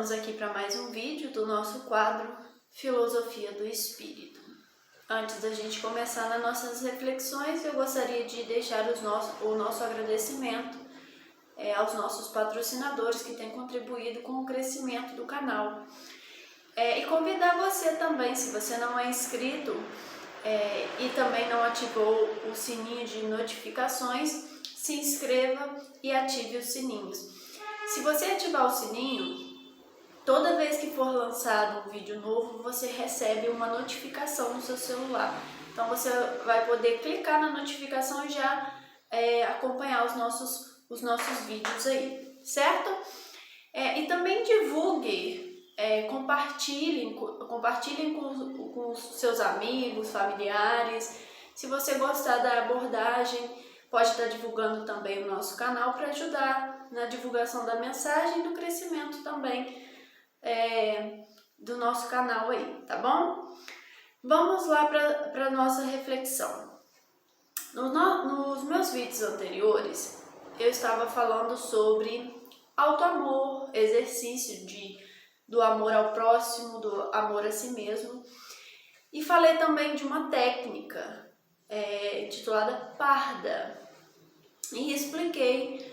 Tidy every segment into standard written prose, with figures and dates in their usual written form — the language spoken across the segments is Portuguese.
Estamos aqui para mais um vídeo do nosso quadro Filosofia do Espírito. Antes da gente começar nas nossas reflexões, eu gostaria de deixar o nosso agradecimento aos nossos patrocinadores que têm contribuído com o crescimento do canal. E convidar você também, se você não é inscrito e também não ativou o sininho de notificações, se inscreva e ative os sininhos. Se você ativar o sininho, toda vez que for lançado um vídeo novo, você recebe uma notificação no seu celular. Então você vai poder clicar na notificação e já acompanhar os nossos vídeos aí, certo? E também divulgue, compartilhem com os seus amigos, familiares. Se você gostar da abordagem, pode estar divulgando também o nosso canal para ajudar na divulgação da mensagem e do crescimento também do nosso canal aí, tá bom? Vamos lá para a nossa reflexão. Nos meus vídeos anteriores, eu estava falando sobre autoamor, exercício do amor ao próximo, do amor a si mesmo, e falei também de uma técnica intitulada Parda, e expliquei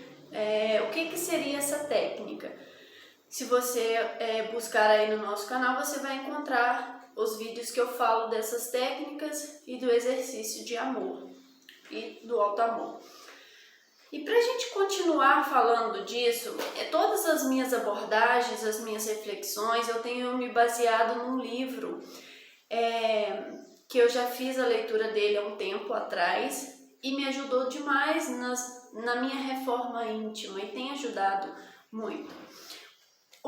o que seria essa técnica. Se você buscar aí no nosso canal, você vai encontrar os vídeos que eu falo dessas técnicas e do exercício de amor e do auto-amor. E para a gente continuar falando disso, todas as minhas abordagens, as minhas reflexões, eu tenho me baseado num livro que eu já fiz a leitura dele há um tempo atrás e me ajudou demais na minha reforma íntima e tem ajudado muito.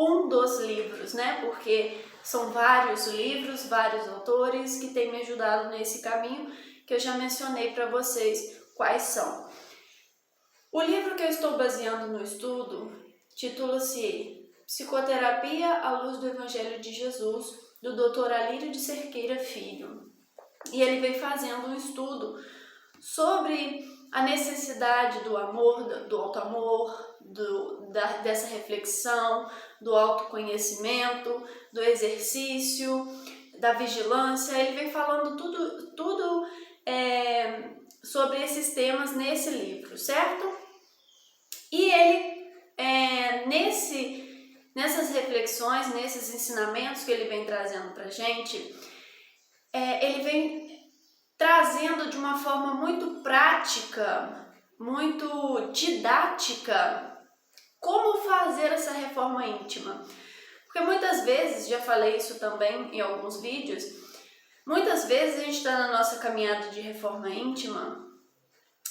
Um dos livros, né? Porque são vários livros, vários autores que têm me ajudado nesse caminho, que eu já mencionei para vocês quais são. O livro que eu estou baseando no estudo titula-se Psicoterapia à Luz do Evangelho de Jesus, do Dr. Alírio de Cerqueira Filho. E ele vem fazendo um estudo sobre a necessidade do amor, do auto-amor, dessa reflexão, do autoconhecimento, do exercício, da vigilância. Ele vem falando tudo sobre esses temas nesse livro, certo? E ele, nessas reflexões, nesses ensinamentos que ele vem trazendo pra gente, ele vem trazendo de uma forma muito prática, muito didática, como fazer essa reforma íntima. Porque muitas vezes, já falei isso também em alguns vídeos, muitas vezes a gente está na nossa caminhada de reforma íntima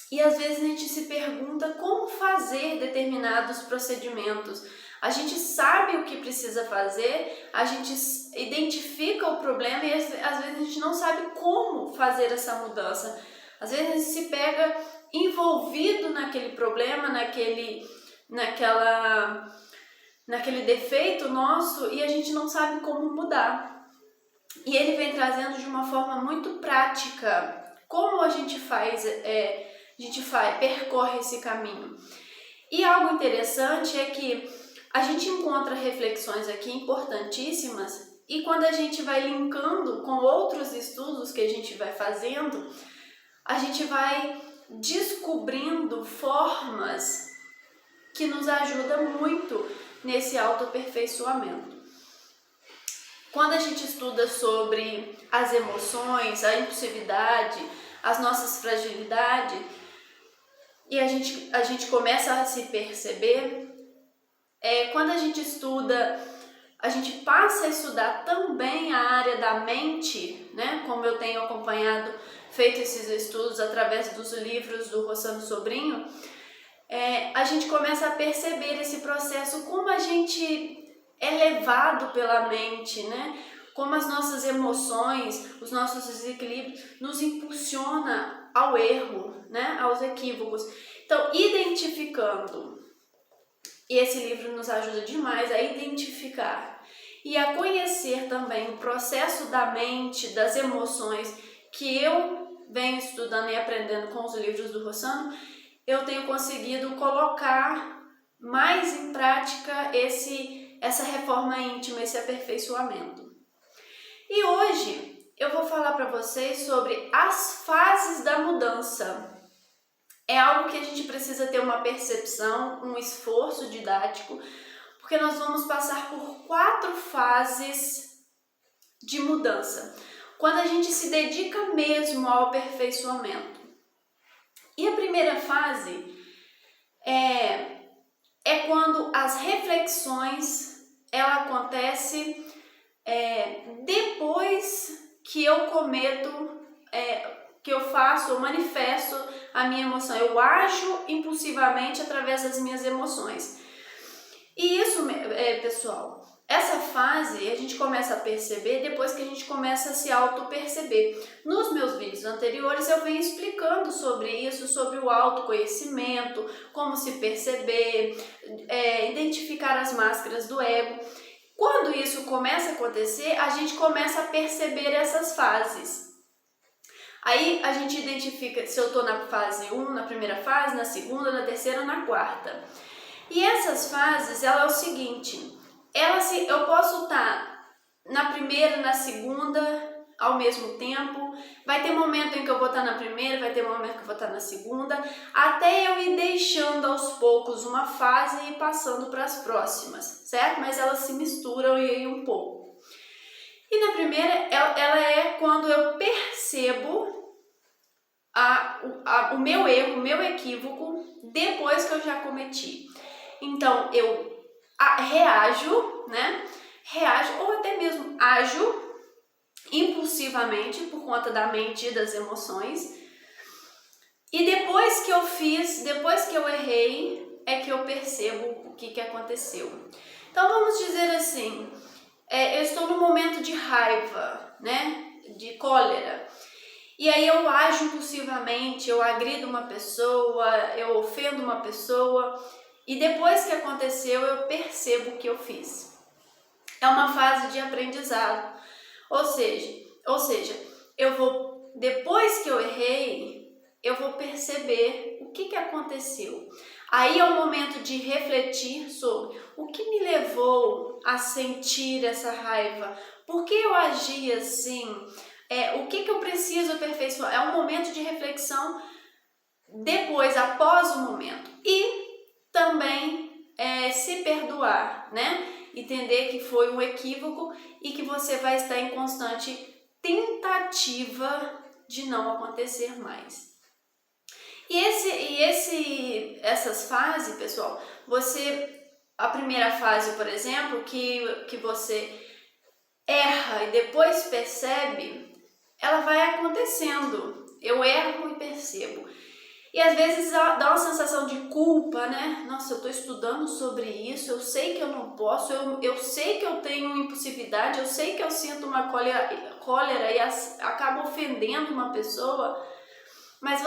e às vezes a gente se pergunta como fazer determinados procedimentos. A gente sabe o que precisa fazer, a gente identifica o problema e às vezes a gente não sabe como fazer essa mudança. Às vezes a gente se pega envolvido naquele problema, naquele defeito nosso e a gente não sabe como mudar. E ele vem trazendo de uma forma muito prática como a gente percorre esse caminho. E algo interessante é que a gente encontra reflexões aqui importantíssimas e quando a gente vai linkando com outros estudos que a gente vai fazendo, a gente vai descobrindo formas que nos ajudam muito nesse autoaperfeiçoamento. Quando a gente estuda sobre as emoções, a impulsividade, as nossas fragilidades, e a gente começa a se perceber, quando a gente estuda, a gente passa a estudar também a área da mente, né? Como eu tenho acompanhado, feito esses estudos através dos livros do Rossano Sobrinho, a gente começa a perceber esse processo, como a gente é levado pela mente, né? Como as nossas emoções, os nossos desequilíbrios nos impulsiona ao erro, né? Aos equívocos. Então, identificando, e esse livro nos ajuda demais a identificar e a conhecer também o processo da mente, das emoções, que eu venho estudando e aprendendo com os livros do Rossano, eu tenho conseguido colocar mais em prática esse essa reforma íntima, esse aperfeiçoamento. E hoje eu vou falar para vocês sobre as fases da mudança. É algo que a gente precisa ter uma percepção, um esforço didático, porque nós vamos passar por 4 fases de mudança, quando a gente se dedica mesmo ao aperfeiçoamento. E a primeira fase é quando as reflexões ela acontece depois que eu cometo, que eu faço, eu manifesto a minha emoção, eu ajo impulsivamente através das minhas emoções. E isso, pessoal, essa fase a gente começa a perceber depois que a gente começa a se auto-perceber. Nos meus vídeos anteriores eu venho explicando sobre isso, sobre o autoconhecimento, como se perceber, identificar as máscaras do ego. Quando isso começa a acontecer, a gente começa a perceber essas fases. Aí a gente identifica se eu estou na fase 1, na primeira fase, na segunda, na terceira ou na quarta. E essas fases, ela é o seguinte, eu posso estar na primeira, na segunda, ao mesmo tempo, vai ter momento em que eu vou estar na primeira, vai ter momento que eu vou estar na segunda, até eu ir deixando aos poucos uma fase e ir passando para as próximas, certo? Mas elas se misturam aí um pouco. E na primeira, ela é quando eu percebo o meu erro, o meu equívoco, depois que eu já cometi. Então, eu reajo, né? Reajo ou até mesmo ajo impulsivamente por conta da mente e das emoções. E depois que eu fiz, depois que eu errei, é que eu percebo o que aconteceu. Então, vamos dizer assim, eu estou num momento de raiva, né? De cólera. E aí eu ajo impulsivamente, eu agrido uma pessoa, eu ofendo uma pessoa. E depois que aconteceu, eu percebo o que eu fiz. É uma fase de aprendizado. Ou seja, depois que eu errei, eu vou perceber o que aconteceu. Aí é o momento de refletir sobre o que me levou a sentir essa raiva, por que eu agi assim, o que eu preciso aperfeiçoar. É um momento de reflexão depois, após o momento. E também se perdoar, né? Entender que foi um equívoco e que você vai estar em constante tentativa de não acontecer mais. E essas fases, pessoal, a primeira fase, por exemplo, que você erra e depois percebe, ela vai acontecendo. Eu erro e percebo. E às vezes dá uma sensação de culpa, né? Nossa, eu estou estudando sobre isso, eu sei que eu não posso, eu sei que eu tenho impulsividade, eu sei que eu sinto uma cólera e acabo ofendendo uma pessoa, mas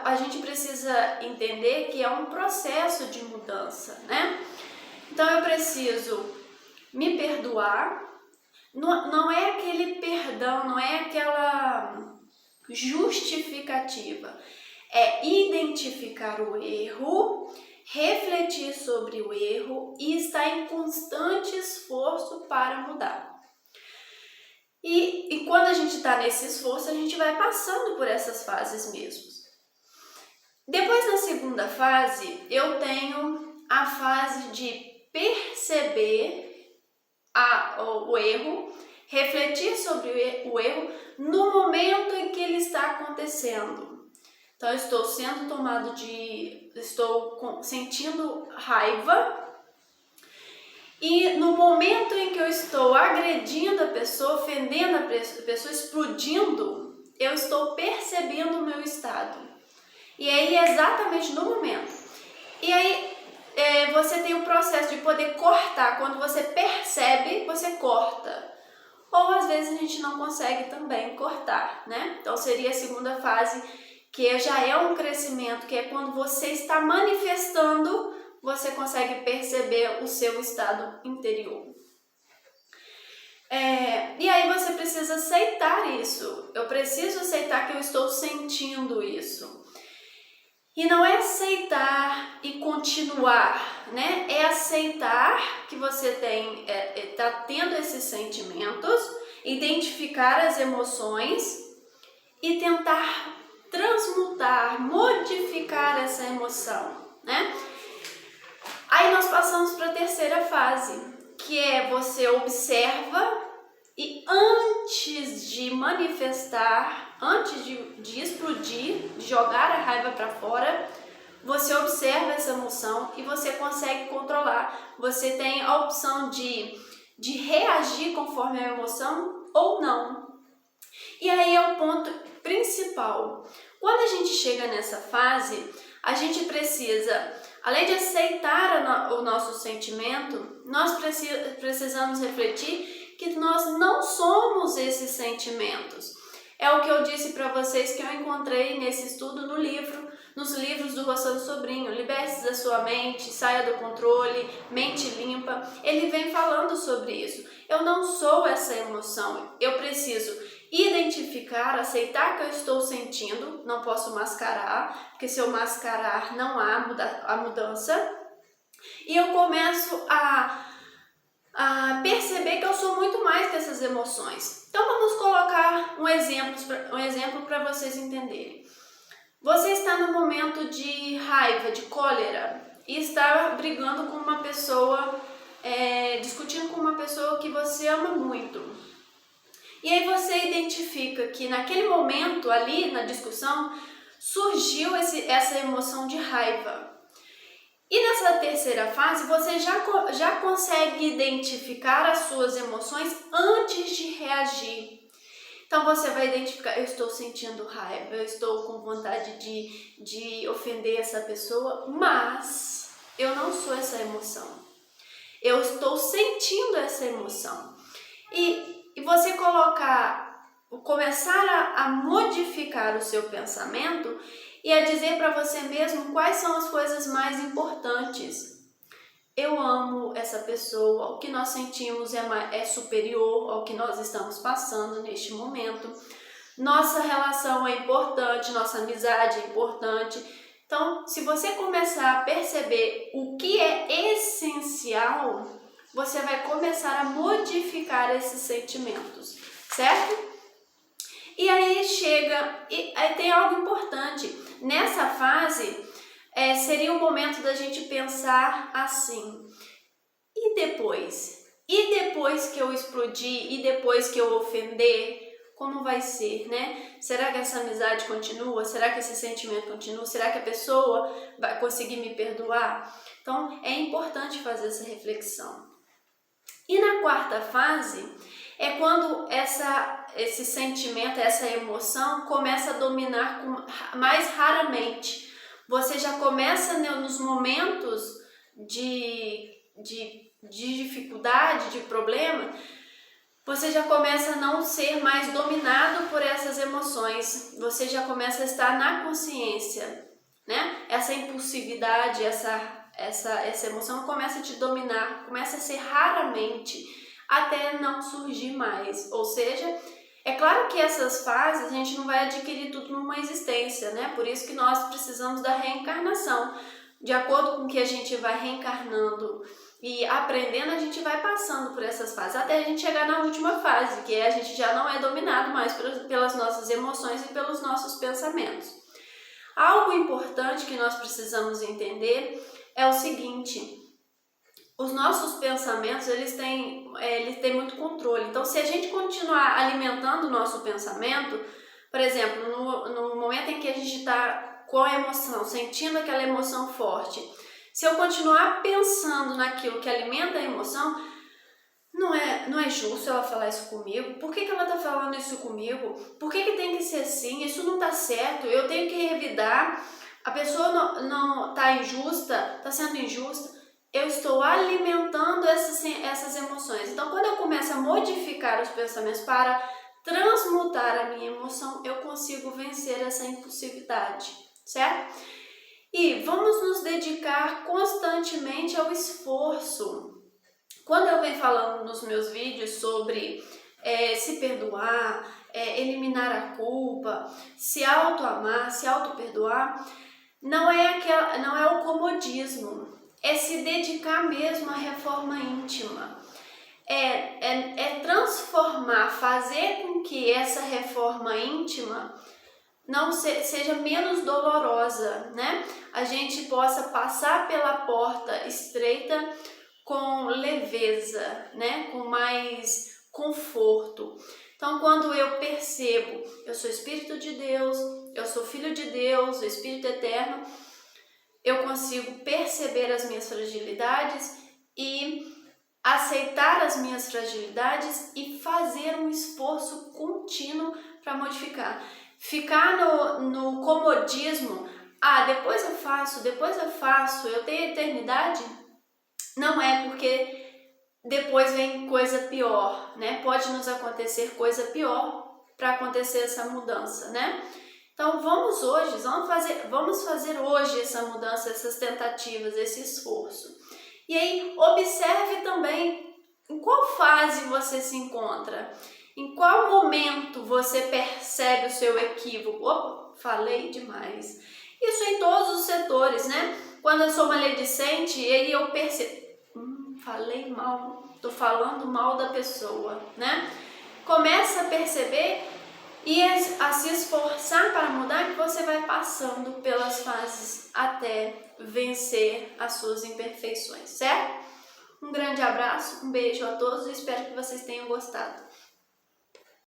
a gente precisa entender que é um processo de mudança, né? Então eu preciso me perdoar, não é aquele perdão, não é aquela justificativa. É identificar o erro, refletir sobre o erro e estar em constante esforço para mudar. E quando a gente está nesse esforço, a gente vai passando por essas fases mesmo. Depois, na segunda fase, eu tenho a fase de perceber o erro, refletir sobre o erro no momento em que ele está acontecendo. Então, estou sentindo raiva e no momento em que eu estou agredindo a pessoa, ofendendo a pessoa, explodindo, eu estou percebendo o meu estado. E aí, exatamente no momento. E aí, você tem o processo de poder cortar. Quando você percebe, você corta. Ou às vezes a gente não consegue também cortar, né? Então, seria a segunda fase, que já é um crescimento, que é quando você está manifestando, você consegue perceber o seu estado interior. E aí você precisa aceitar isso. Eu preciso aceitar que eu estou sentindo isso. E não é aceitar e continuar, né? É aceitar que você tá tendo esses sentimentos, identificar as emoções e tentar transmutar, modificar essa emoção, né? Aí nós passamos para a terceira fase, que é você observa e antes de manifestar, antes de explodir, de jogar a raiva para fora, você observa essa emoção e você consegue controlar. Você tem a opção de reagir conforme a emoção ou não. E aí é o ponto principal. Quando a gente chega nessa fase, a gente precisa, além de aceitar o nosso sentimento, nós precisamos refletir que nós não somos esses sentimentos. É o que eu disse para vocês que eu encontrei nesse estudo nos livros do Rossano Sobrinho, Liberte-se da sua mente, Saia do controle, Mente limpa. Ele vem falando sobre isso. Eu não sou essa emoção, eu preciso identificar, aceitar que eu estou sentindo, não posso mascarar, porque se eu mascarar não há a mudança. E eu começo a perceber que eu sou muito mais que essas emoções. Então vamos colocar um exemplo para vocês entenderem. Você está no momento de raiva, de cólera, e está brigando com uma pessoa, discutindo com uma pessoa que você ama muito. E aí você identifica que naquele momento ali na discussão surgiu essa emoção de raiva. E nessa terceira fase você já consegue identificar as suas emoções antes de reagir. Então você vai identificar, eu estou sentindo raiva, eu estou com vontade de ofender essa pessoa, mas eu não sou essa emoção. Eu estou sentindo essa emoção. E você começar a modificar o seu pensamento e a dizer para você mesmo quais são as coisas mais importantes. Eu amo essa pessoa, o que nós sentimos é superior ao que nós estamos passando neste momento. Nossa relação é importante, nossa amizade é importante. Então, se você começar a perceber o que é essencial, você vai começar a modificar esses sentimentos, certo? E aí aí tem algo importante. Nessa fase, seria o momento da gente pensar assim, e depois? E depois que eu explodir, e depois que eu ofender, como vai ser, né? Será que essa amizade continua? Será que esse sentimento continua? Será que a pessoa vai conseguir me perdoar? Então, é importante fazer essa reflexão. E na quarta fase, é quando esse sentimento, essa emoção começa a dominar mais raramente. Você já começa nos momentos de dificuldade, de problema, você já começa a não ser mais dominado por essas emoções. Você já começa a estar na consciência, né? Essa impulsividade, essa emoção começa a te dominar, começa a ser raramente, até não surgir mais. Ou seja, é claro que essas fases a gente não vai adquirir tudo numa existência, né? Por isso que nós precisamos da reencarnação. De acordo com o que a gente vai reencarnando e aprendendo, a gente vai passando por essas fases, até a gente chegar na última fase, que a gente já não é dominado mais pelas nossas emoções e pelos nossos pensamentos. Algo importante que nós precisamos entender é o seguinte: os nossos pensamentos, eles têm muito controle. Então, se a gente continuar alimentando o nosso pensamento, por exemplo, no momento em que a gente está com a emoção, sentindo aquela emoção forte, se eu continuar pensando naquilo que alimenta a emoção, não é justo ela falar isso comigo. Por que ela está falando isso comigo? Por que tem que ser assim? Isso não está certo, eu tenho que revidar. A pessoa não está injusta, está sendo injusta. Eu estou alimentando essas emoções. Então, quando eu começo a modificar os pensamentos para transmutar a minha emoção, eu consigo vencer essa impulsividade, certo? E vamos nos dedicar constantemente ao esforço. Quando eu venho falando nos meus vídeos sobre se perdoar, eliminar a culpa, se auto-amar, se auto-perdoar, não é o comodismo, é se dedicar mesmo à reforma íntima. É transformar, fazer com que essa reforma íntima não seja menos dolorosa, né? A gente possa passar pela porta estreita com leveza, né? Com mais conforto. Então, quando eu percebo, eu sou Espírito de Deus, eu sou Filho de Deus, o Espírito Eterno, eu consigo perceber as minhas fragilidades e aceitar as minhas fragilidades e fazer um esforço contínuo para modificar. Ficar no comodismo, depois eu faço, eu tenho eternidade, não é, porque depois vem coisa pior, né? Pode nos acontecer coisa pior para acontecer essa mudança, né? Então vamos fazer hoje essa mudança, essas tentativas, esse esforço. E aí observe também em qual fase você se encontra, em qual momento você percebe o seu equívoco. Opa, falei demais. Isso em todos os setores, né? Quando eu sou maledicente, aí eu percebo, falei mal, tô falando mal da pessoa, né? Começa a perceber e a se esforçar para mudar, que você vai passando pelas fases até vencer as suas imperfeições, certo? Um grande abraço, um beijo a todos e espero que vocês tenham gostado.